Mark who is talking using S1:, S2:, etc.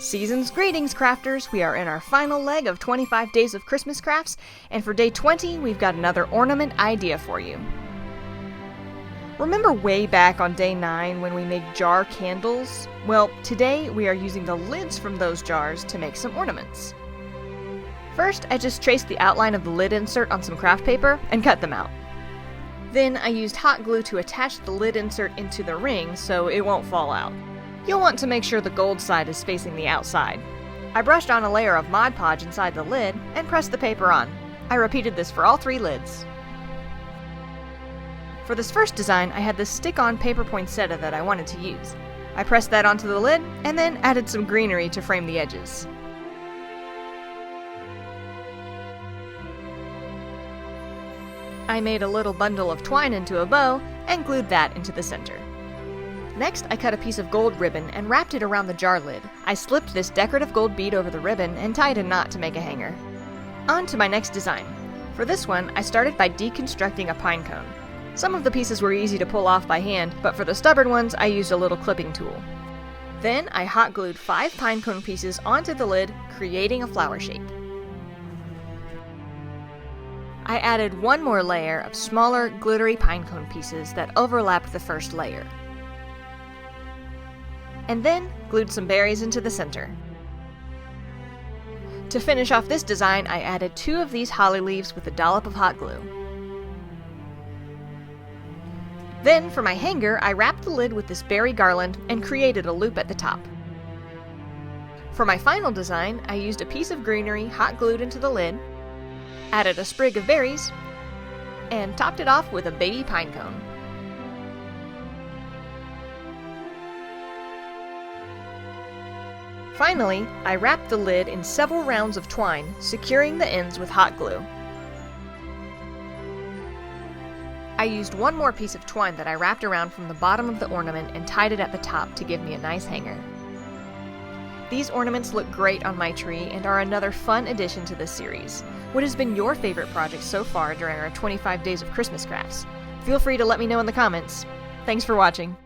S1: Season's greetings, crafters! We are in our final leg of 25 days of Christmas crafts, and for day 20, we've got another ornament idea for you. Remember way back on day 9 when we made jar candles? Well, today we are using the lids from those jars to make some ornaments. First, I just traced the outline of the lid insert on some craft paper and cut them out. Then I used hot glue to attach the lid insert into the ring so it won't fall out. You'll want to make sure the gold side is facing the outside. I brushed on a layer of Mod Podge inside the lid and pressed the paper on. I repeated this for all 3 lids. For this first design, I had this stick-on paper poinsettia that I wanted to use. I pressed that onto the lid and then added some greenery to frame the edges. I made a little bundle of twine into a bow and glued that into the center. Next, I cut a piece of gold ribbon and wrapped it around the jar lid. I slipped this decorative gold bead over the ribbon and tied a knot to make a hanger. On to my next design. For this one, I started by deconstructing a pine cone. Some of the pieces were easy to pull off by hand, but for the stubborn ones, I used a little clipping tool. Then, I hot glued 5 pine cone pieces onto the lid, creating a flower shape. I added one more layer of smaller, glittery pine cone pieces that overlapped the first layer. And then glued some berries into the center. To finish off this design, I added 2 of these holly leaves with a dollop of hot glue. Then, for my hanger, I wrapped the lid with this berry garland and created a loop at the top. For my final design, I used a piece of greenery hot glued into the lid, added a sprig of berries, and topped it off with a baby pine cone. Finally, I wrapped the lid in several rounds of twine, securing the ends with hot glue. I used one more piece of twine that I wrapped around from the bottom of the ornament and tied it at the top to give me a nice hanger. These ornaments look great on my tree and are another fun addition to this series. What has been your favorite project so far during our 25 days of Christmas crafts? Feel free to let me know in the comments. Thanks for watching.